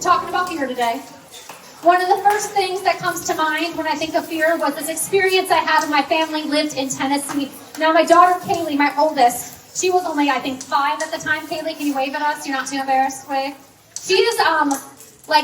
talking about fear today. One of the first things that comes to mind when I think of fear was this experience I had when my family lived in Tennessee. Now, my daughter, Kaylee, my oldest, she was only, I think, 5 at the time. Kaylee, can you wave at us? You're not too embarrassed? Wave. She is,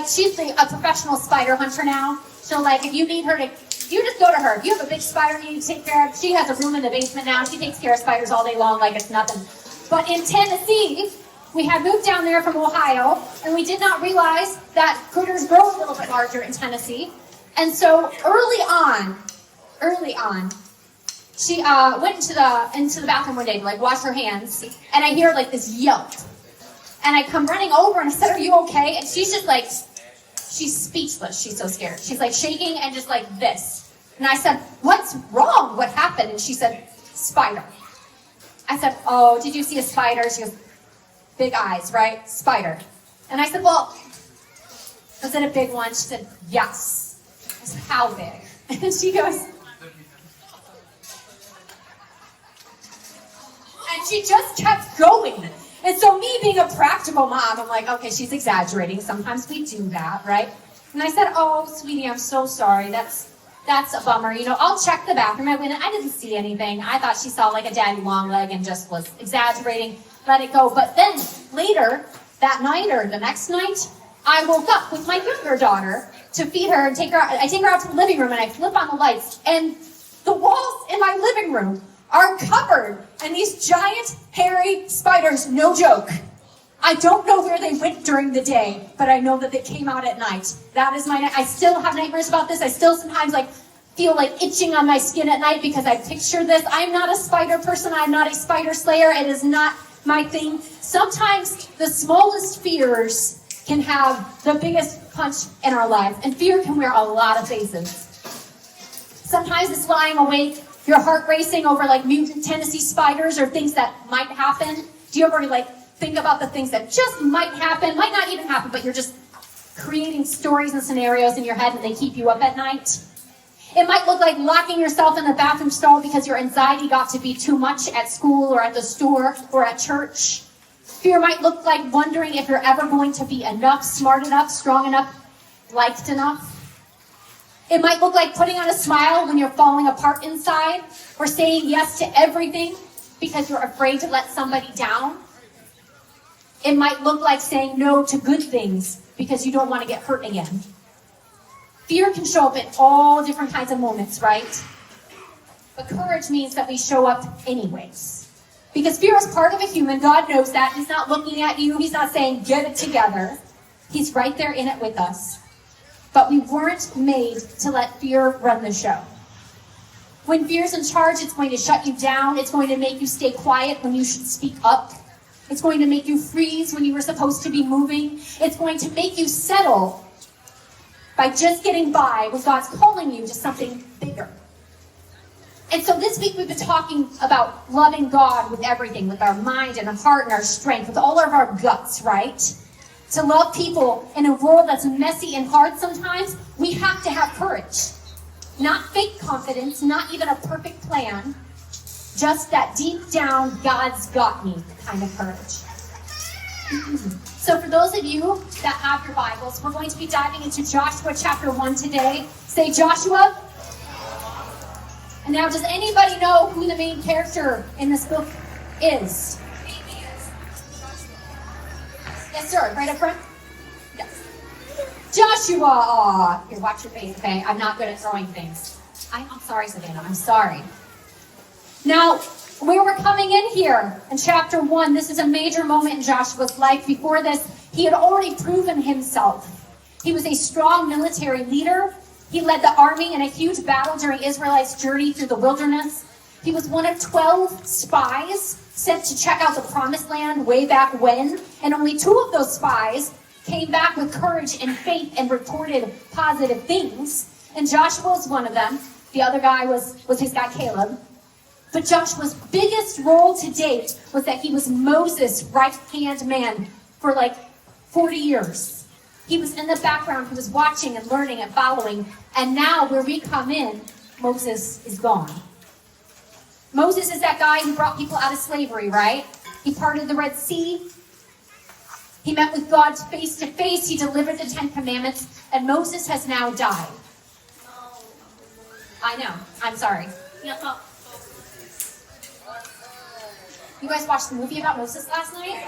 she's a professional spider hunter now. So, if you need her to, you just go to her. If you have a big spider you need to take care of, she has a room in the basement now. She takes care of spiders all day long like it's nothing. But in Tennessee, we had moved down there from Ohio, and we did not realize that critters grow a little bit larger in Tennessee. And so early on, she went into the bathroom one day to wash her hands, and I hear this yelp. And I come running over and I said, "Are you okay?" And she's just she's speechless. She's so scared. She's shaking and just like this. And I said, "What's wrong? What happened?" And she said, "Spider." I said, "Oh, did you see a spider?" She goes, "Big eyes, right? Spider." And I said, "Well, was it a big one?" She said, "Yes." I said, "How big?" And she goes, and she just kept going. And so me being a practical mom, I'm like, okay, she's exaggerating. Sometimes we do that, right? And I said, "Oh, sweetie, I'm so sorry. That's a bummer. I'll check the bathroom." I went in. I didn't see anything. I thought she saw a daddy long leg and just was exaggerating. Let it go. But then later that night or the next night, I woke up with my younger daughter to feed her and take her out. I take her out to the living room and I flip on the lights, and the walls in my living room are covered in these giant, hairy spiders. No joke. I don't know where they went during the day, but I know that they came out at night. That is I still have nightmares about this. I still sometimes feel itching on my skin at night because I picture this. I'm not a spider person. I'm not a spider slayer. It is not my thing. Sometimes the smallest fears can have the biggest punch in our lives, and fear can wear a lot of faces. Sometimes it's lying awake, your heart racing over mutant Tennessee spiders or things that might happen. Do you ever think about the things that just might happen, might not even happen, but you're just creating stories and scenarios in your head and they keep you up at night? It might look like locking yourself in the bathroom stall because your anxiety got to be too much at school or at the store or at church. Fear might look like wondering if you're ever going to be enough, smart enough, strong enough, liked enough. It might look like putting on a smile when you're falling apart inside, or saying yes to everything because you're afraid to let somebody down. It might look like saying no to good things because you don't want to get hurt again. Fear can show up in all different kinds of moments, right? But courage means that we show up anyways. Because fear is part of a human. God knows that. He's not looking at you. He's not saying, "Get it together." He's right there in it with us. But we weren't made to let fear run the show. When fear's in charge, it's going to shut you down. It's going to make you stay quiet when you should speak up. It's going to make you freeze when you were supposed to be moving. It's going to make you settle by just getting by when God's calling you to something bigger. And so this week we've been talking about loving God with everything, with our mind and our heart and our strength, with all of our guts, right? To love people in a world that's messy and hard sometimes, we have to have courage. Not fake confidence, not even a perfect plan, just that deep down, God's got me kind of courage. So for those of you that have your Bibles, we're going to be diving into Joshua chapter 1 today. Say Joshua. And now, does anybody know who the main character in this book is? Yes, sir. Right up front? Yes. Joshua. Aw. Here, watch your face, okay? I'm not good at throwing things. I'm sorry, Savannah. I'm sorry. Now, where we're coming in here in chapter 1, this is a major moment in Joshua's life. Before this, he had already proven himself. He was a strong military leader. He led the army in a huge battle during Israelites' journey through the wilderness. He was one of 12 spies sent to check out the promised land way back when, and only 2 of those spies came back with courage and faith and reported positive things, and Joshua was one of them. The other guy was his guy Caleb. But Joshua's biggest role to date was that he was Moses' right-hand man for 40 years. He was in the background, he was watching and learning and following, and now where we come in, Moses is gone. Moses is that guy who brought people out of slavery, right? He parted the Red Sea. He met with God face to face. He delivered the 10 Commandments, and Moses has now died. I know. I'm sorry. You guys watched the movie about Moses last night?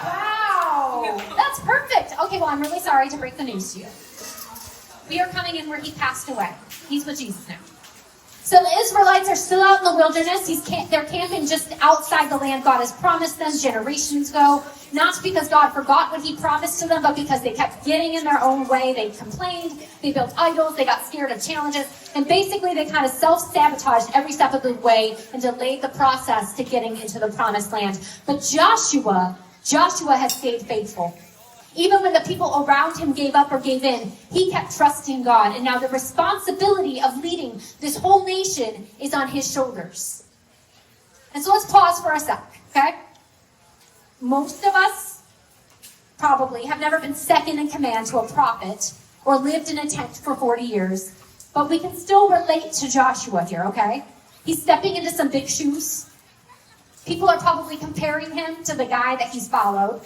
Wow. That's perfect. Okay, well, I'm really sorry to break the news to you. We are coming in where he passed away. He's with Jesus now. So the Israelites are still out in the wilderness. They're camping just outside the land God has promised them generations ago. Not because God forgot what he promised to them, but because they kept getting in their own way. They complained, they built idols, they got scared of challenges, and basically they kind of self-sabotaged every step of the way and delayed the process to getting into the promised land. But Joshua has stayed faithful. Even when the people around him gave up or gave in, he kept trusting God. And now the responsibility of leading this whole nation is on his shoulders. And so let's pause for a sec, okay? Most of us probably have never been second in command to a prophet or lived in a tent for 40 years. But we can still relate to Joshua here, okay? He's stepping into some big shoes. People are probably comparing him to the guy that he's followed.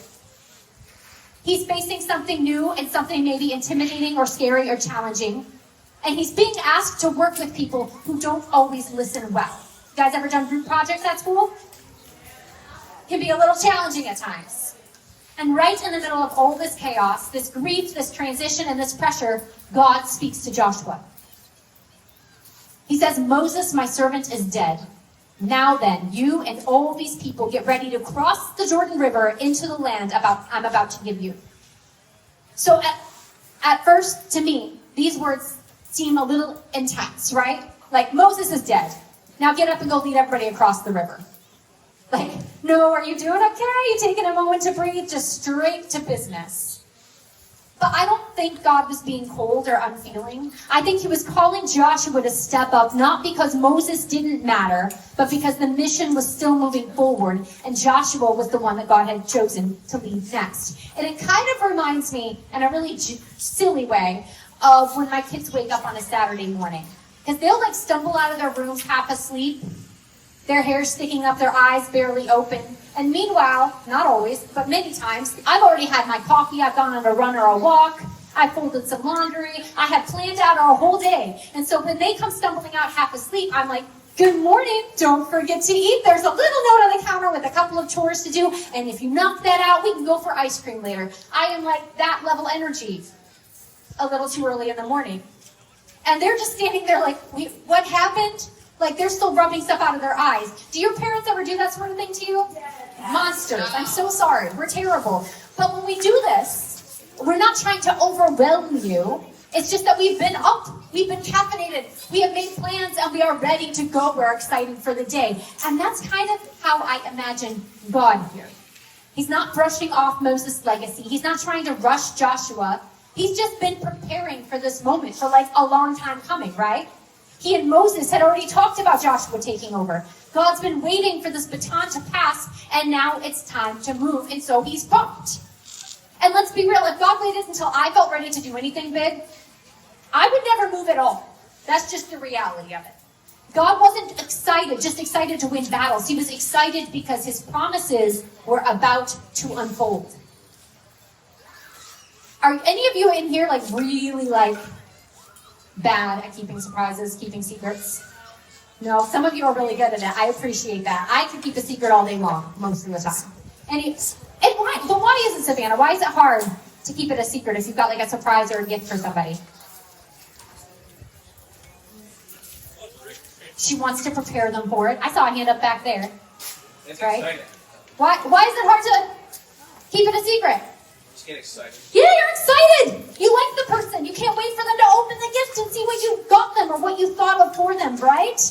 He's facing something new and something maybe intimidating or scary or challenging. And he's being asked to work with people who don't always listen well. You guys ever done group projects at school? Can be a little challenging at times. And right in the middle of all this chaos, this grief, this transition, and this pressure, God speaks to Joshua. He says, Moses, my servant, is dead. Now then, you and all these people get ready to cross the Jordan River into the land I'm about to give you. So at first, to me, these words seem a little intense, right? Like, Moses is dead. Now get up and go lead everybody across the river. Like, no, are you doing okay? You taking a moment to breathe? Just straight to business. But I don't think God was being cold or unfeeling. I think he was calling Joshua to step up, not because Moses didn't matter, but because the mission was still moving forward, and Joshua was the one that God had chosen to lead next. And it kind of reminds me, in a really silly way, of when my kids wake up on a Saturday morning. Because they'll like stumble out of their rooms half asleep, their hair sticking up, their eyes barely open. And meanwhile, not always, but many times, I've already had my coffee, I've gone on a run or a walk, I folded some laundry, I had planned out our whole day. And so when they come stumbling out half asleep, I'm like, good morning, don't forget to eat. There's a little note on the counter with a couple of chores to do, and if you knock that out, we can go for ice cream later. I am like that level energy a little too early in the morning. And they're just standing there like, wait, what happened? Like they're still rubbing stuff out of their eyes. Do your parents ever do that sort of thing to you? Yes. Monsters. I'm so sorry. We're terrible. But when we do this, we're not trying to overwhelm you. It's just that we've been up. We've been caffeinated. We have made plans and we are ready to go. We're excited for the day. And that's kind of how I imagine God here. He's not brushing off Moses' legacy. He's not trying to rush Joshua. He's just been preparing for this moment for like a long time coming, right? He and Moses had already talked about Joshua taking over. God's been waiting for this baton to pass, and now it's time to move, and so he's pumped. And let's be real, if God waited until I felt ready to do anything big, I would never move at all. That's just the reality of it. God wasn't excited, just excited to win battles. He was excited because his promises were about to unfold. Are any of you in here like really like bad at keeping surprises, keeping secrets? No, some of you are really good at it. I appreciate that. I can keep a secret all day long, most of the time. But why is it, Savannah? Why is it hard to keep it a secret if you've got like a surprise or a gift for somebody? She wants to prepare them for it. I saw a hand up back there. It's right? exciting. Why is it hard to keep it a secret? Just get excited. Yeah, you're excited. You like the person. You can't wait for them to open the gift and see what you got them or what you thought of for them, right?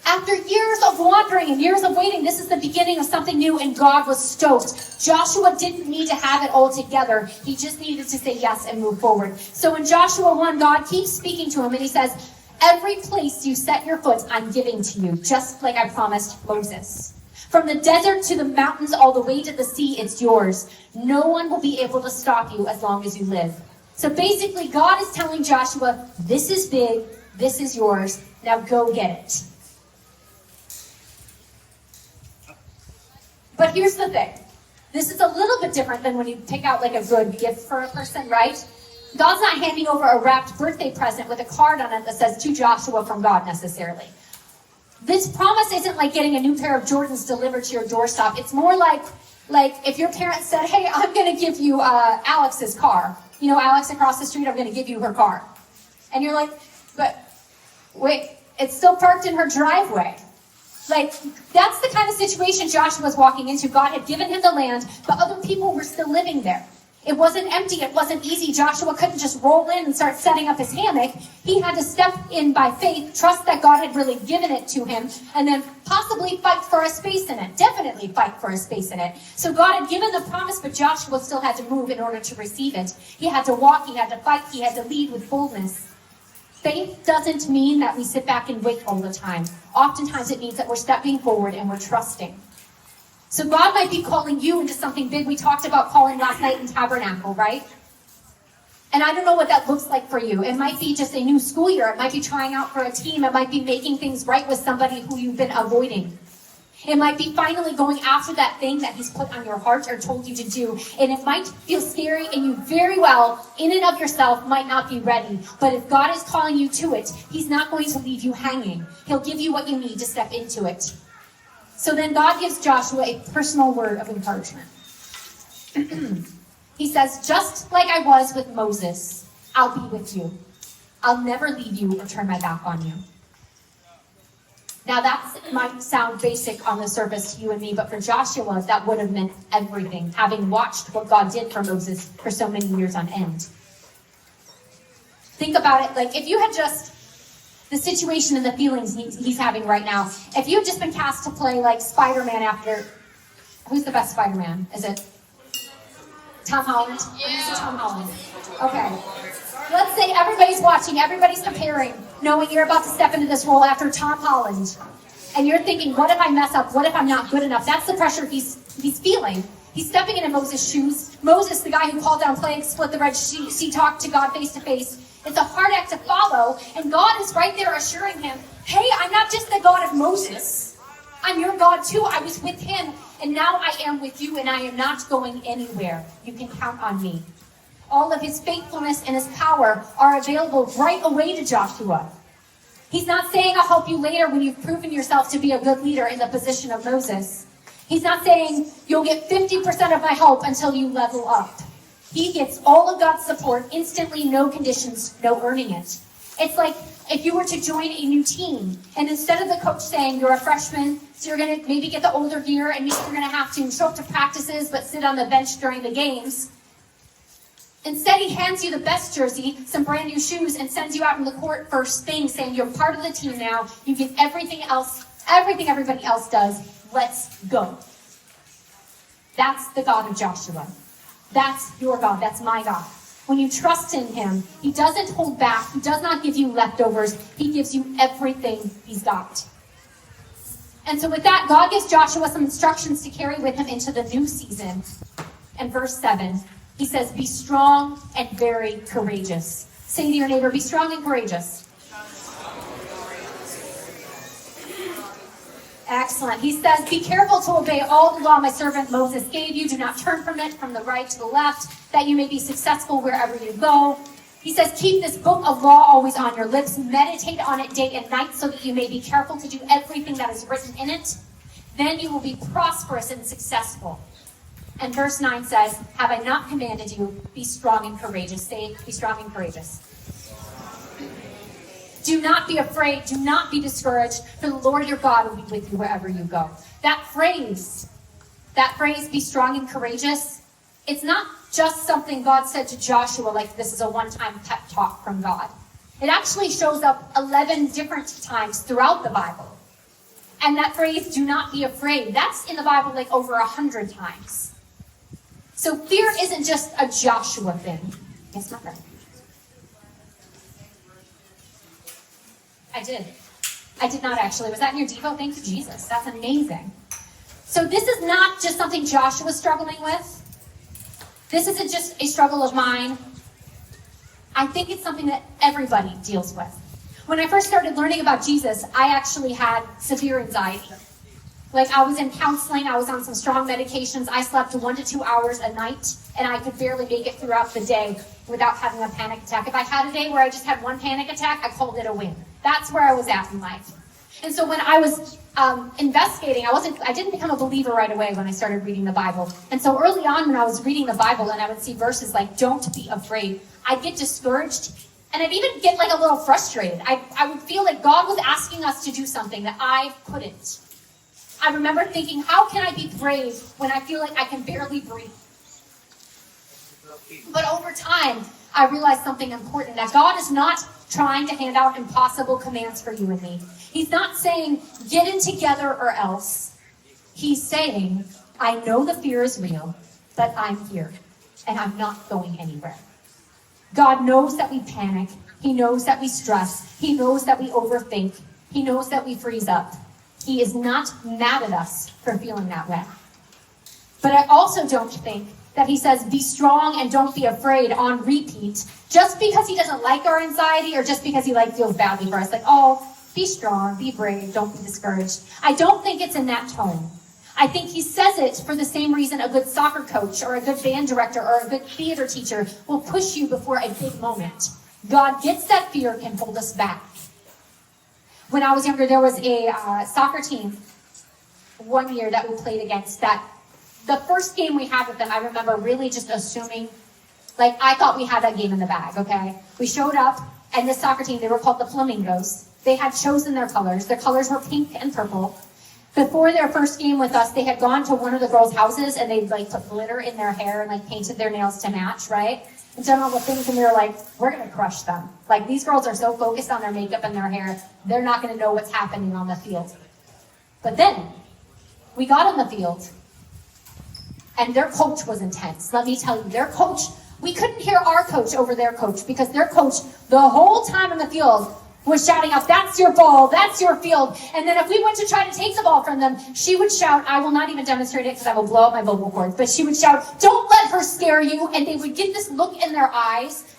After years of wandering and years of waiting, this is the beginning of something new, and God was stoked. Joshua didn't need to have it all together. He just needed to say yes and move forward. So in Joshua 1, God keeps speaking to him, and he says, every place you set your foot, I'm giving to you, just like I promised Moses. From the desert to the mountains, all the way to the sea, it's yours. No one will be able to stop you as long as you live. So basically, God is telling Joshua, this is big, this is yours, now go get it. But here's the thing. This is a little bit different than when you pick out like a good gift for a person, right? God's not handing over a wrapped birthday present with a card on it that says to Joshua from God necessarily. This promise isn't like getting a new pair of Jordans delivered to your doorstep. It's more like if your parents said, hey, I'm going to give you Alex's car. You know, Alex across the street, I'm going to give you her car. And you're like, but wait, it's still parked in her driveway. Like, that's the kind of situation Joshua was walking into. God had given him the land, but other people were still living there. It wasn't empty. It wasn't easy. Joshua couldn't just roll in and start setting up his hammock. He had to step in by faith, trust that God had really given it to him, and then possibly fight for a space in it. Definitely fight for a space in it. So God had given the promise, but Joshua still had to move in order to receive it. He had to walk. He had to fight. He had to lead with boldness. Faith doesn't mean that we sit back and wait all the time. Oftentimes it means that we're stepping forward and we're trusting. So God might be calling you into something big. We talked about calling last night in Tabernacle, right? And I don't know what that looks like for you. It might be just a new school year. It might be trying out for a team. It might be making things right with somebody who you've been avoiding. It might be finally going after that thing that he's put on your heart or told you to do. And it might feel scary, and you very well, in and of yourself, might not be ready. But if God is calling you to it, he's not going to leave you hanging. He'll give you what you need to step into it. So then God gives Joshua a personal word of encouragement. He says, just like I was with Moses, I'll be with you. I'll never leave you or turn my back on you. Now that might sound basic on the surface to you and me, but for Joshua, that would have meant everything, having watched what God did for Moses for so many years on end. Think about it, like if you had just, the situation and the feelings he's having right now, if you had just been cast to play like Spider-Man after, who's the best Spider-Man? Is it Tom Holland? Yeah. Tom Holland. Okay. Let's say everybody's watching, everybody's comparing, knowing you're about to step into this role after Tom Holland. And you're thinking, what if I mess up? What if I'm not good enough? That's the pressure he's feeling. He's stepping into Moses' shoes. Moses, the guy who called down plagues, split the Red Sea, talked to God face to face. It's a hard act to follow. And God is right there assuring him, hey, I'm not just the God of Moses. I'm your God too. I was with him, and now I am with you, and I am not going anywhere. You can count on me. All of his faithfulness and his power are available right away to Joshua. He's not saying, I'll help you later when you've proven yourself to be a good leader in the position of Moses. He's not saying, you'll get 50% of my help until you level up. He gets all of God's support instantly, no conditions, no earning it. It's like if you were to join a new team, and instead of the coach saying you're a freshman, so you're going to maybe get the older gear, and maybe you're going to have to show up to practices but sit on the bench during the games. Instead, he hands you the best jersey, some brand new shoes, and sends you out on the court first thing, saying you're part of the team now. You get everything else, everything everybody else does. Let's go. That's the God of Joshua. That's your God. That's my God. When you trust in him, he doesn't hold back. He does not give you leftovers. He gives you everything he's got. And so with that, God gives Joshua some instructions to carry with him into the new season. And verse 7, he says, be strong and very courageous. Say to your neighbor, be strong and courageous. Excellent. He says, be careful to obey all the law my servant Moses gave you. Do not turn from it from the right to the left, that you may be successful wherever you go. He says, keep this book of law always on your lips. Meditate on it day and night so that you may be careful to do everything that is written in it. Then you will be prosperous and successful. And verse 9 says, have I not commanded you, be strong and courageous. Say, be strong and courageous. Do not be afraid. Do not be discouraged, for the Lord your God will be with you wherever you go. That phrase, be strong and courageous, it's not just something God said to Joshua, like this is a one-time pep talk from God. It actually shows up 11 different times throughout the Bible. And that phrase, do not be afraid, that's in the Bible like over 100 times. So fear isn't just a Joshua thing. It's not right. I did not actually. Was that in your Devo? Thank you, Jesus. That's amazing. So this is not just something Joshua's struggling with. This isn't just a struggle of mine. I think it's something that everybody deals with. When I first started learning about Jesus, I actually had severe anxiety. Like I was in counseling, I was on some strong medications, I slept 1 to 2 hours a night, and I could barely make it throughout the day without having a panic attack. If I had a day where I just had one panic attack, I called it a win. That's where I was at in life. And so when I was investigating, I didn't become a believer right away when I started reading the Bible. And so early on when I was reading the Bible and I would see verses like, don't be afraid, I'd get discouraged and I'd even get like a little frustrated. I would feel like God was asking us to do something that I couldn't. I remember thinking, how can I be brave when I feel like I can barely breathe? But over time, I realized something important, that God is not trying to hand out impossible commands for you and me. He's not saying, get in together or else. He's saying, I know the fear is real, but I'm here, and I'm not going anywhere. God knows that we panic. He knows that we stress. He knows that we overthink. He knows that we freeze up. He is not mad at us for feeling that way. But I also don't think that he says, be strong and don't be afraid on repeat, just because he doesn't like our anxiety or just because he feels badly for us. Like, oh, be strong, be brave, don't be discouraged. I don't think it's in that tone. I think he says it for the same reason a good soccer coach or a good band director or a good theater teacher will push you before a big moment. God gets that fear can hold us back. When I was younger, there was a soccer team one year that we played against that. The first game we had with them, I remember really just assuming, I thought we had that game in the bag, okay? We showed up, and this soccer team, they were called the Flamingos. They had chosen their colors. Their colors were pink and purple. Before their first game with us, they had gone to one of the girls' houses, and they put glitter in their hair and painted their nails to match, right? And done all the things, and we were like, we're going to crush them. These girls are so focused on their makeup and their hair, they're not going to know what's happening on the field. But then, we got on the field, and their coach was intense. Let me tell you, their coach, we couldn't hear our coach over their coach because their coach, the whole time in the field, was shouting out, that's your ball, that's your field. And then if we went to try to take the ball from them, she would shout, I will not even demonstrate it because I will blow up my vocal cords, but she would shout, don't let her scare you. And they would get this look in their eyes,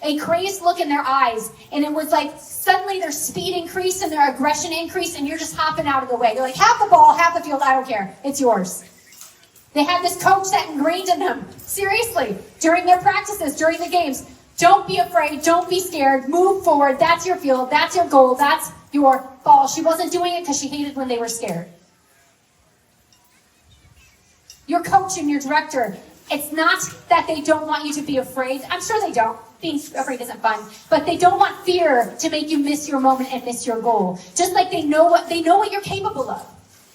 a crazed look in their eyes. And it was suddenly their speed increased and their aggression increased, and you're just hopping out of the way. You're like, have the ball, have the field, I don't care, it's yours. They had this coach that ingrained in them, seriously, during their practices, during the games. Don't be afraid, don't be scared, move forward, that's your field, that's your goal, that's your ball. She wasn't doing it because she hated when they were scared. Your coach and your director, it's not that they don't want you to be afraid. I'm sure they don't. Being afraid isn't fun. But they don't want fear to make you miss your moment and miss your goal. Just like they know what you're capable of.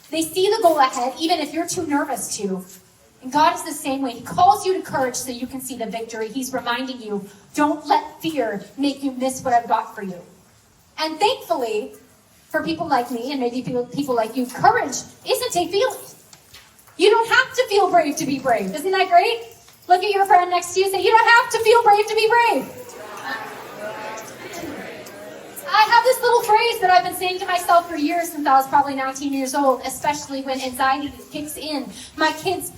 They see the goal ahead, even if you're too nervous to. And God is the same way. He calls you to courage so you can see the victory. He's reminding you, don't let fear make you miss what I've got for you. And thankfully, for people like me and maybe people like you, courage isn't a feeling. You don't have to feel brave to be brave. Isn't that great? Look at your friend next to you and say, you don't have to feel brave to be brave. I have this little phrase that I've been saying to myself for years since I was probably 19 years old, especially when anxiety kicks in. My kids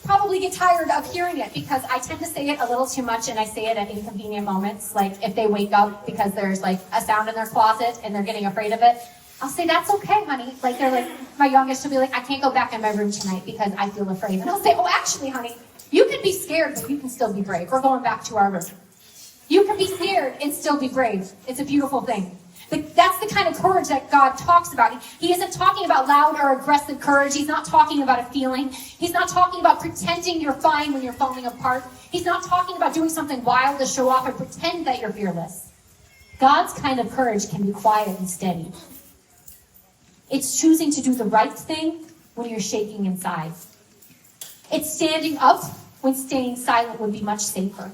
probably get tired of hearing it because I tend to say it a little too much, and I say it at inconvenient moments, like if they wake up because there's a sound in their closet and they're getting afraid of it. I'll say, that's okay, honey. My youngest will be like, I can't go back in my room tonight because I feel afraid. And I'll say, oh, actually, honey, you can be scared, but you can still be brave. We're going back to our room. You can be scared and still be brave. It's a beautiful thing. But that's the kind of courage that God talks about. He isn't talking about loud or aggressive courage. He's not talking about a feeling. He's not talking about pretending you're fine when you're falling apart. He's not talking about doing something wild to show off and pretend that you're fearless. God's kind of courage can be quiet and steady. It's choosing to do the right thing when you're shaking inside. It's standing up when staying silent would be much safer.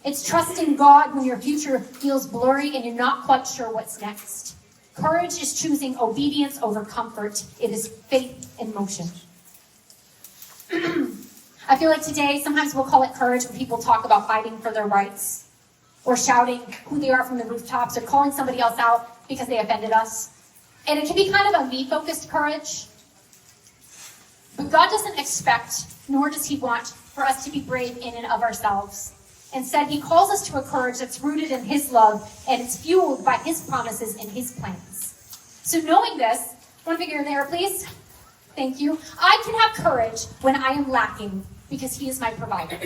It's trusting God when your future feels blurry and you're not quite sure what's next. Courage is choosing obedience over comfort. It is faith in motion. I feel like today, sometimes we'll call it courage when people talk about fighting for their rights, or shouting who they are from the rooftops, or calling somebody else out because they offended us. And it can be kind of a me-focused courage. But God doesn't expect, nor does he want, for us to be brave in and of ourselves. Instead, he calls us to a courage that's rooted in his love, and it's fueled by his promises and his plans. So knowing this, One finger in the air, please. Thank you. I can have courage when I am lacking because he is my provider.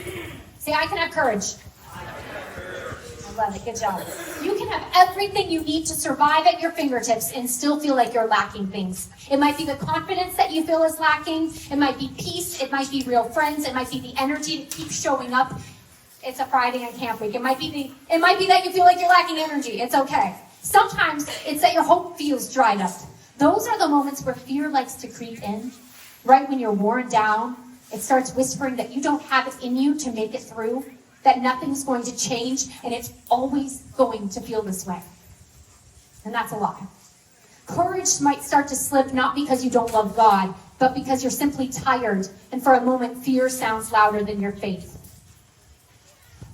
Say, I can have courage. I love it. Good job. You can have everything you need to survive at your fingertips and still feel like you're lacking things. It might be the confidence that you feel is lacking. It might be peace. It might be real friends. It might be the energy to keep showing up. It's a Friday and camp week. It might be that you feel like you're lacking energy. It's okay. Sometimes it's that your hope feels dried up. Those are the moments where fear likes to creep in. Right when you're worn down, it starts whispering that you don't have it in you to make it through, that nothing's going to change, and it's always going to feel this way. And that's a lie. Courage might start to slip not because you don't love God, but because you're simply tired, and for a moment, fear sounds louder than your faith.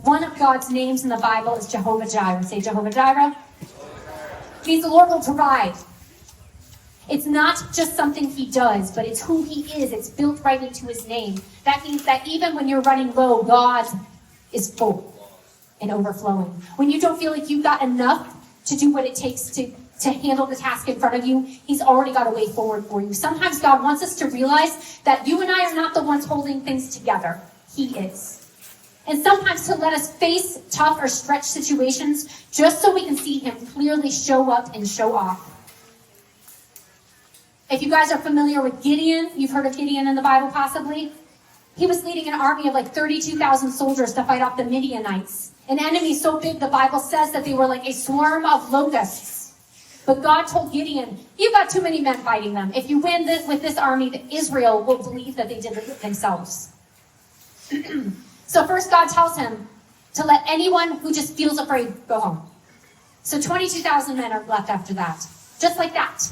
One of God's names in the Bible is Jehovah Jireh. Say Jehovah Jireh. It means the Lord will provide. It's not just something he does, but it's who he is. It's built right into his name. That means that even when you're running low, God is full and overflowing. When you don't feel like you've got enough to do what it takes to handle the task in front of you, he's already got a way forward for you. Sometimes God wants us to realize that you and I are not the ones holding things together. He is. And sometimes to let us face tough or stretch situations just so we can see him clearly show up and show off. If you guys are familiar with Gideon, you've heard of Gideon in the Bible possibly. He was leading an army of like 32,000 soldiers to fight off the Midianites. An enemy so big the Bible says that they were like a swarm of locusts. But God told Gideon, you've got too many men fighting them. If you win this with this army, Israel will believe that they did it themselves. So first God tells him to let anyone who just feels afraid go home. So 22,000 men are left after that. Just like that.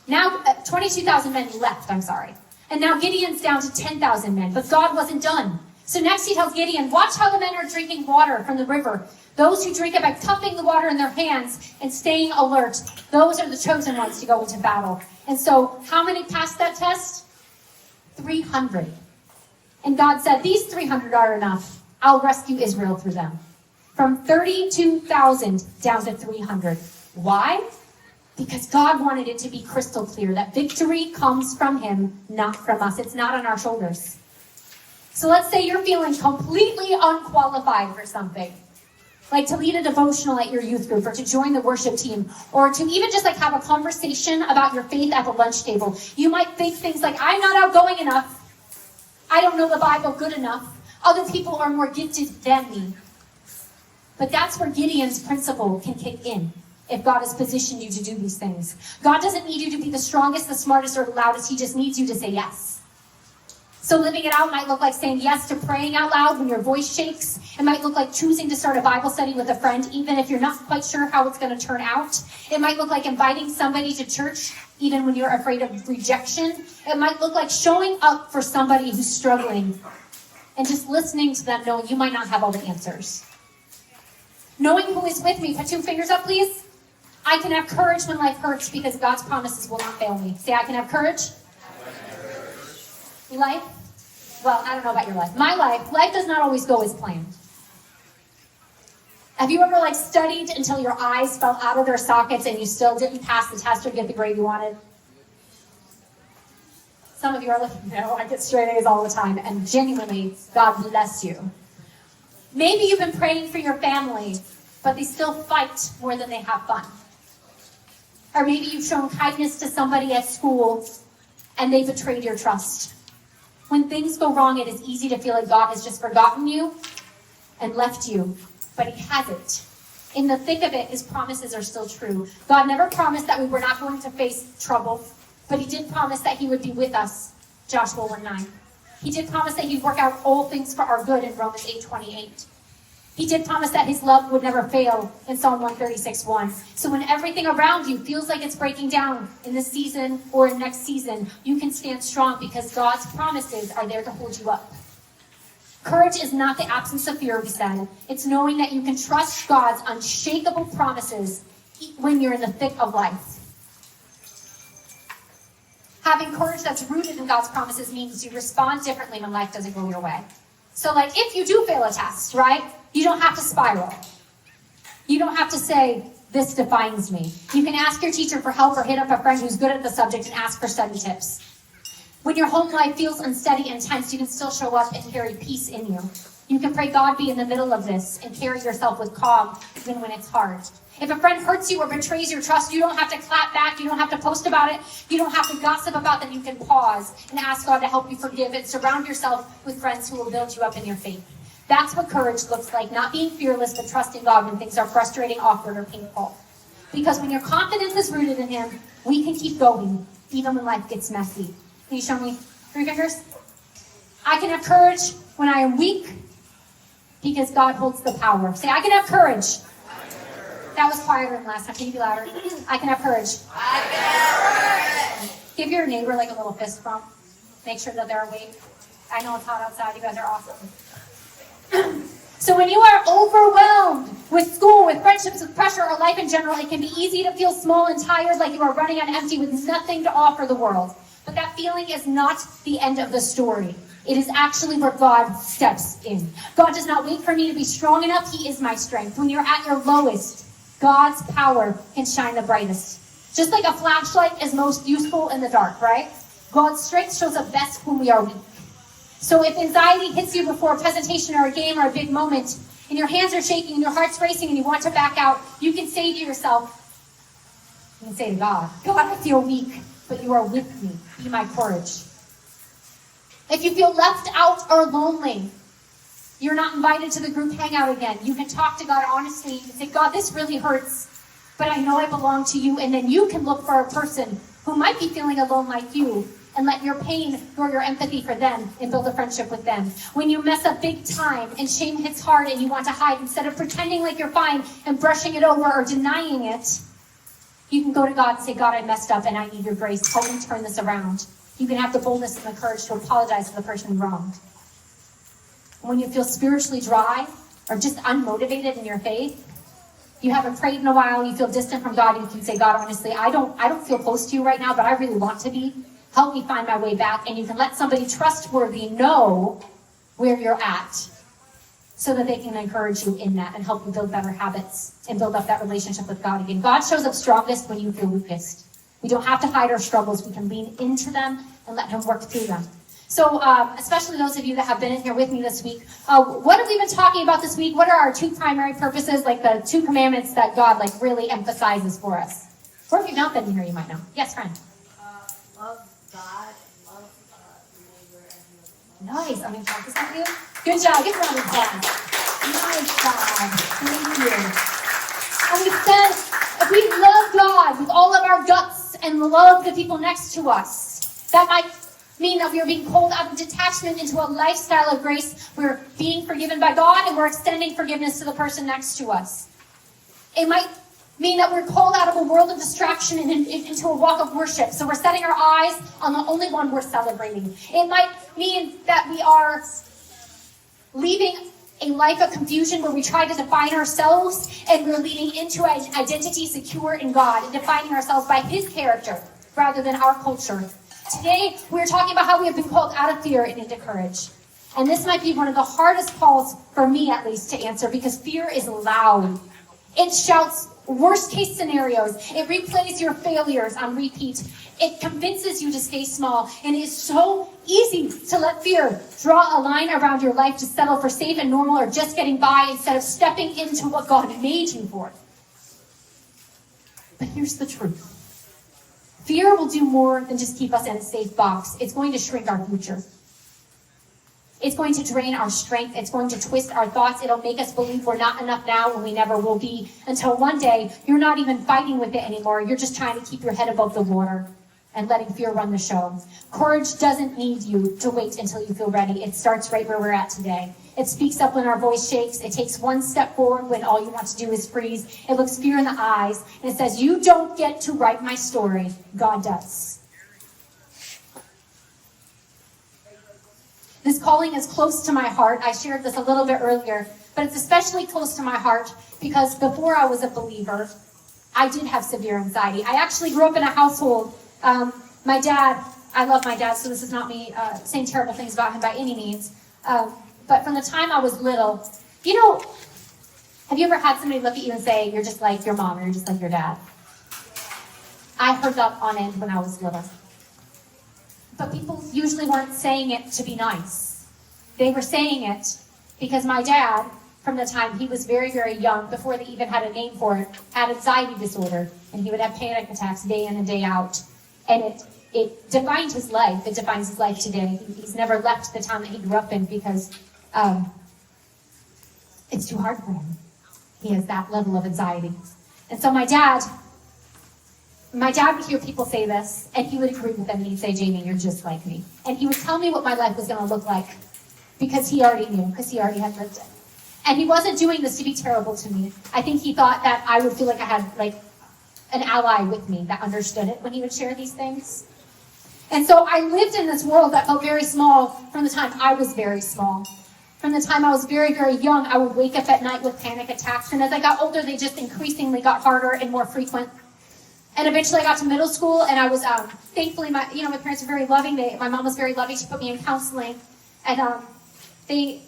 Now, 22,000 men left, And now Gideon's down to 10,000 men, but God wasn't done. So next he tells Gideon, watch how the men are drinking water from the river. Those who drink it by cupping the water in their hands and staying alert, those are the chosen ones to go into battle. And so how many passed that test? 300. And God said, these 300 are enough. I'll rescue Israel through them. From 32,000 down to 300. Why? Because God wanted it to be crystal clear that victory comes from him, not from us. It's not on our shoulders. So let's say you're feeling completely unqualified for something. Like to lead a devotional at your youth group, or to join the worship team, or to even just like have a conversation about your faith at the lunch table. You might think things like, I'm not outgoing enough. I don't know the Bible good enough. Other people are more gifted than me. But that's where Gideon's principle can kick in. If God has positioned you to do these things. God doesn't need you to be the strongest, the smartest, or the loudest. He just needs you to say yes. So living it out might look like saying yes to praying out loud when your voice shakes. It might look like choosing to start a Bible study with a friend, even if you're not quite sure how it's going to turn out. It might look like inviting somebody to church, even when you're afraid of rejection. It might look like showing up for somebody who's struggling and just listening to them, knowing you might not have all the answers. Knowing who is with me. Put 2 fingers up, please. I can have courage when life hurts because God's promises will not fail me. Say, I can have courage. Life? Well, I don't know about your life. My life does not always go as planned. Have you ever studied until your eyes fell out of their sockets and you still didn't pass the test or get the grade you wanted? Some of you are like, no, I get straight A's all the time, and genuinely, God bless you. Maybe you've been praying for your family, but they still fight more than they have fun. Or maybe you've shown kindness to somebody at school and they betrayed your trust. When things go wrong, it is easy to feel like God has just forgotten you and left you, but he hasn't. In the thick of it, his promises are still true. God never promised that we were not going to face trouble, but he did promise that he would be with us, Joshua 1:9. He did promise that he'd work out all things for our good in Romans 8:28. He did promise that his love would never fail in Psalm 136:1. So when everything around you feels like it's breaking down in this season or in next season, you can stand strong because God's promises are there to hold you up. Courage is not the absence of fear, we said. It's knowing that you can trust God's unshakable promises when you're in the thick of life. Having courage that's rooted in God's promises means you respond differently when life doesn't go your way. So if you do fail a test, right? You don't have to spiral. You don't have to say, This defines me. You can ask your teacher for help or hit up a friend who's good at the subject and ask for study tips. When your home life feels unsteady and tense, you can still show up and carry peace in you. You can pray God be in the middle of this and carry yourself with calm even when it's hard. If a friend hurts you or betrays your trust, you don't have to clap back. You don't have to post about it. You don't have to gossip about them. You can pause and ask God to help you forgive and surround yourself with friends who will build you up in your faith. That's what courage looks like, not being fearless, but trusting God when things are frustrating, awkward, or painful. Because when your confidence is rooted in Him, we can keep going, even when life gets messy. Can you show me 3 fingers? I can have courage when I am weak, because God holds the power. Say, I can have courage. That was quieter than last time. Can you be louder? I can have courage. I can have courage. Give your neighbor like a little fist bump. Make sure that they're awake. I know it's hot outside. You guys are awesome. So when you are overwhelmed with school, with friendships, with pressure, or life in general, it can be easy to feel small and tired, like you are running on empty with nothing to offer the world. But that feeling is not the end of the story. It is actually where God steps in. God does not wait for me to be strong enough. He is my strength. When you're at your lowest, God's power can shine the brightest. Just like a flashlight is most useful in the dark, right? God's strength shows up best when we are weak. So if anxiety hits you before a presentation or a game or a big moment, and your hands are shaking and your heart's racing and you want to back out, you can say to yourself, you can say to God, God, I feel weak, but you are with me. Be my courage. If you feel left out or lonely, you're not invited to the group hangout again. You can talk to God honestly and say, God, this really hurts, but I know I belong to you. And then you can look for a person who might be feeling alone like you and let your pain grow your empathy for them and build a friendship with them. When you mess up big time and shame hits hard and you want to hide, instead of pretending like you're fine and brushing it over or denying it, you can go to God and say, God, I messed up and I need your grace. Help me turn this around. You can have the boldness and the courage to apologize to the person you wronged. When you feel spiritually dry or just unmotivated in your faith, you haven't prayed in a while, you feel distant from God, you can say, God, honestly, I don't feel close to you right now, but I really want to be. Help me find my way back. And you can let somebody trustworthy know where you're at so that they can encourage you in that and help you build better habits and build up that relationship with God again. God shows up strongest when you feel weakest. We don't have to hide our struggles. We can lean into them and let Him work through them. So, especially those of you that have been in here with me this week, what have we been talking about this week? What are our 2 primary purposes, like the 2 commandments that God really emphasizes for us? Or if you've not been in here, you might know. Yes, friend. Love God and love neighbor and love. Nice. I'm going to practice with you. Good job. Give a round of applause. Nice job. Thank you. And we said, if we love God with all of our guts and love the people next to us, that might mean that we are being called out of detachment into a lifestyle of grace. We're being forgiven by God and we're extending forgiveness to the person next to us. It might mean that we're called out of a world of distraction and into a walk of worship. So we're setting our eyes on the only one we're celebrating. It might mean that we are leaving a life of confusion where we try to define ourselves and we're leading into an identity secure in God and defining ourselves by His character rather than our culture. Today, we're talking about how we have been called out of fear and into courage. And this might be one of the hardest calls, for me at least, to answer because fear is loud. It shouts worst case scenarios. It replays your failures on repeat. It convinces you to stay small. And it is so easy to let fear draw a line around your life to settle for safe and normal or just getting by instead of stepping into what God made you for. But here's the truth. Fear will do more than just keep us in a safe box. It's going to shrink our future. It's going to drain our strength. It's going to twist our thoughts. It'll make us believe we're not enough now and we never will be until one day you're not even fighting with it anymore. You're just trying to keep your head above the water and letting fear run the show. Courage doesn't need you to wait until you feel ready. It starts right where we're at today. It speaks up when our voice shakes. It takes one step forward when all you want to do is freeze. It looks fear in the eyes and it says, you don't get to write my story. God does. This calling is close to my heart. I shared this a little bit earlier, but it's especially close to my heart because before I was a believer, I did have severe anxiety. I actually grew up in a household. My dad, I love my dad, so this is not me saying terrible things about him by any means. But from the time I was little, Have you ever had somebody look at you and say, you're just like your mom or you're just like your dad? I heard that on end when I was little. But people usually weren't saying it to be nice. They were saying it because my dad, from the time he was very, very young, before they even had a name for it, had anxiety disorder. And he would have panic attacks day in and day out. And it defined his life. It defines his life today. He's never left the town that he grew up in because it's too hard for him. He has that level of anxiety. And so my dad would hear people say this, and he would agree with them, and he'd say, Jamie, you're just like me. And he would tell me what my life was going to look like, because he already knew, because he already had lived it. And he wasn't doing this to be terrible to me. I think he thought that I would feel like I had an ally with me that understood it when he would share these things. And so I lived in this world that felt very small from the time I was very small. From the time I was very, very young, I would wake up at night with panic attacks. And as I got older, they just increasingly got harder and more frequent. And eventually I got to middle school, and I was, thankfully, my parents were very loving. My mom was very loving. She put me in counseling. And they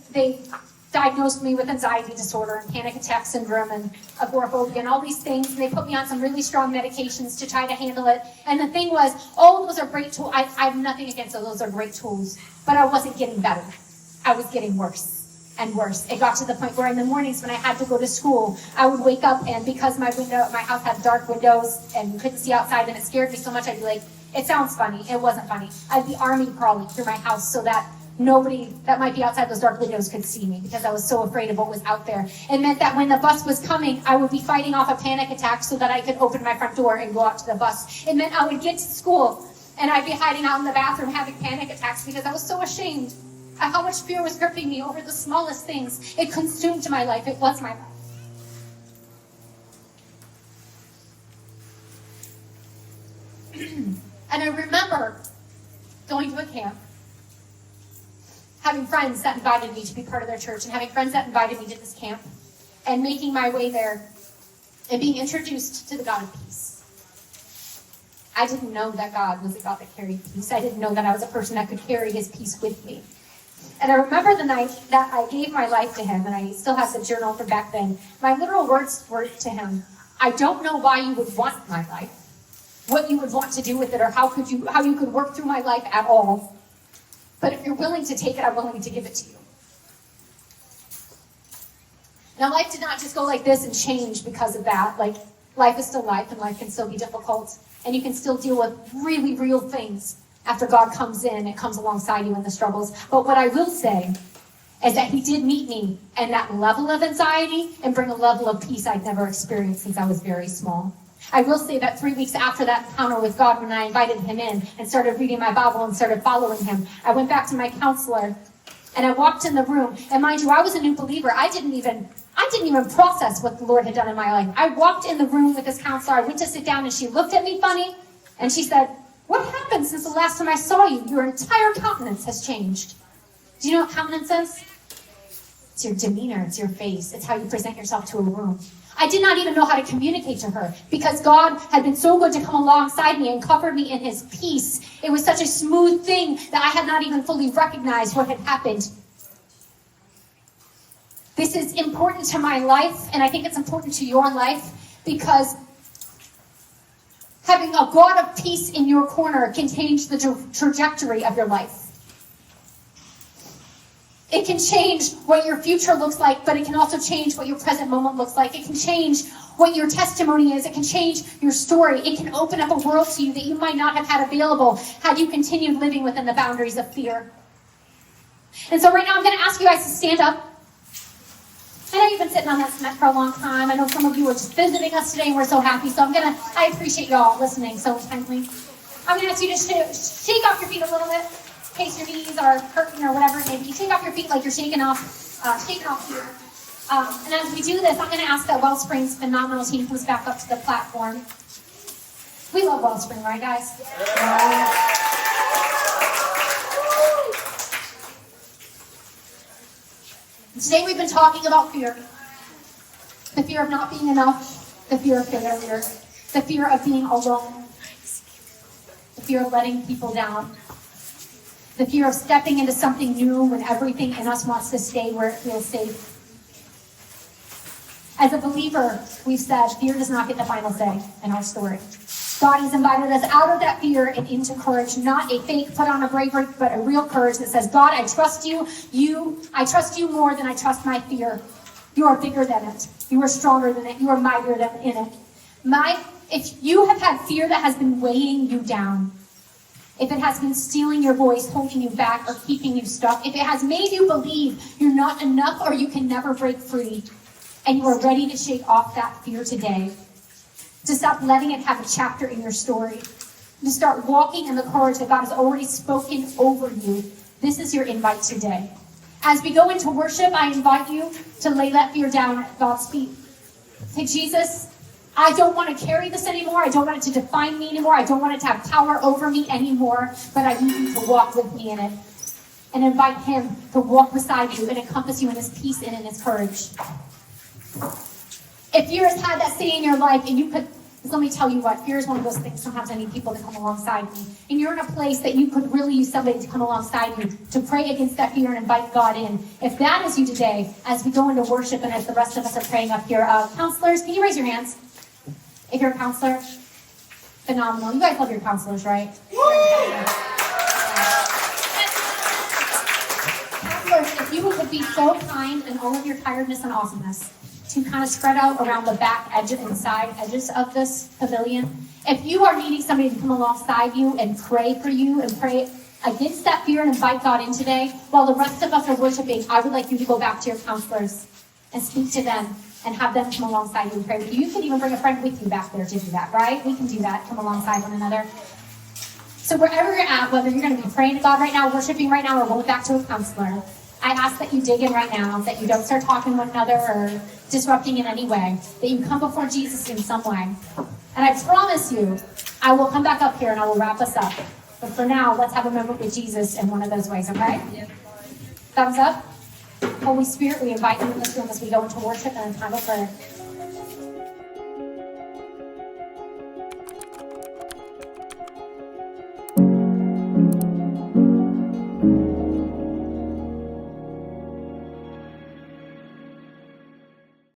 diagnosed me with anxiety disorder and panic attack syndrome and agoraphobia and all these things. And they put me on some really strong medications to try to handle it. And the thing was, all those are great tools. I have nothing against those. Those are great tools. But I wasn't getting better. I was getting worse and worse. It got to the point where in the mornings when I had to go to school, I would wake up, and because my house had dark windows and you couldn't see outside, and it scared me so much, I'd be like, it sounds funny. It wasn't funny. I'd be army crawling through my house so that nobody that might be outside those dark windows could see me, because I was so afraid of what was out there. It meant that when the bus was coming, I would be fighting off a panic attack so that I could open my front door and go out to the bus. It meant I would get to school and I'd be hiding out in the bathroom having panic attacks because I was so ashamed at how much fear was gripping me over the smallest things. It consumed my life. It was my life. And I remember going to a camp, having friends that invited me to be part of their church, and having friends that invited me to this camp, and making my way there, and being introduced to the God of peace. I didn't know that God was a God that carried peace. I didn't know that I was a person that could carry his peace with me. And I remember the night that I gave my life to him, and I still have the journal from back then. My literal words were to him, I don't know why you would want my life, what you would want to do with it, or how you could work through my life at all. But if you're willing to take it, I'm willing to give it to you. Now, life did not just go like this and change because of that. Life is still life, and life can still be difficult. And you can still deal with really real things after God comes in and comes alongside you in the struggles. But what I will say is that he did meet me in that level of anxiety and bring a level of peace I'd never experienced since I was very small. I will say that 3 weeks after that encounter with God, when I invited him in and started reading my Bible and started following him, I went back to my counselor and I walked in the room. And mind you, I was a new believer. I didn't even process what the Lord had done in my life. I walked in the room with this counselor. I went to sit down and she looked at me funny and she said, what happened since the last time I saw you? Your entire countenance has changed. Do you know what countenance is? It's your demeanor. It's your face. It's how you present yourself to a room. I did not even know how to communicate to her because God had been so good to come alongside me and cover me in his peace. It was such a smooth thing that I had not even fully recognized what had happened. This is important to my life, and I think it's important to your life, because having a God of peace in your corner can change the trajectory of your life. It can change what your future looks like, but it can also change what your present moment looks like. It can change what your testimony is. It can change your story. It can open up a world to you that you might not have had available had you continued living within the boundaries of fear. And so right now I'm going to ask you guys to stand up. I know you've been sitting on that cement for a long time. I know some of you are just visiting us today and we're so happy. So I appreciate y'all listening so intently. I'm going to ask you to shake off your feet a little bit. In case your knees are hurting or whatever it may be. Shake off your feet like you're shaking off here. And as we do this, I'm going to ask that Wellspring's phenomenal team comes back up to the platform. We love Wellspring, right, guys? Today we've been talking about fear. The fear of not being enough. The fear of failure. The fear of being alone. The fear of letting people down. The fear of stepping into something new when everything in us wants to stay where it feels safe. As a believer, we've said fear does not get the final say in our story. God has invited us out of that fear and into courage, not a fake put on a bravery, but a real courage that says, God, I trust you. I trust you more than I trust my fear. You are bigger than it. You are stronger than it. You are mightier than in it. If you have had fear that has been weighing you down, if it has been stealing your voice, holding you back, or keeping you stuck, if it has made you believe you're not enough or you can never break free, and you are ready to shake off that fear today, to stop letting it have a chapter in your story, to start walking in the courage that God has already spoken over you, this is your invite today. As we go into worship, I invite you to lay that fear down at God's feet. Say, Jesus, I don't want to carry this anymore. I don't want it to define me anymore. I don't want it to have power over me anymore, but I need you to walk with me in it. And invite him to walk beside you and encompass you in his peace and in his courage. If fear has had that say in your life, and you could, let me tell you what, fear is one of those things, sometimes I need people to come alongside me. And you're in a place that you could really use somebody to come alongside you, to pray against that fear and invite God in. If that is you today, as we go into worship and as the rest of us are praying up here, counselors, can you raise your hands? If you're a counselor, phenomenal. You guys love your counselors, right? Counselors, if you could be so kind in all of your tiredness and awesomeness, to kind of spread out around the back edge and side edges of this pavilion. If you are needing somebody to come alongside you and pray for you and pray against that fear and invite God in today, while the rest of us are worshiping, I would like you to go back to your counselors and speak to them and have them come alongside you and pray with you. You could even bring a friend with you back there to do that, right? We can do that, come alongside one another. So wherever you're at, whether you're going to be praying to God right now, worshiping right now, or going back to a counselor, I ask that you dig in right now, that you don't start talking to one another or disrupting in any way, that you come before Jesus in some way. And I promise you, I will come back up here and I will wrap us up. But for now, let's have a moment with Jesus in one of those ways, okay? Thumbs up. Holy Spirit, we invite you in this room as we go into worship and a time of prayer.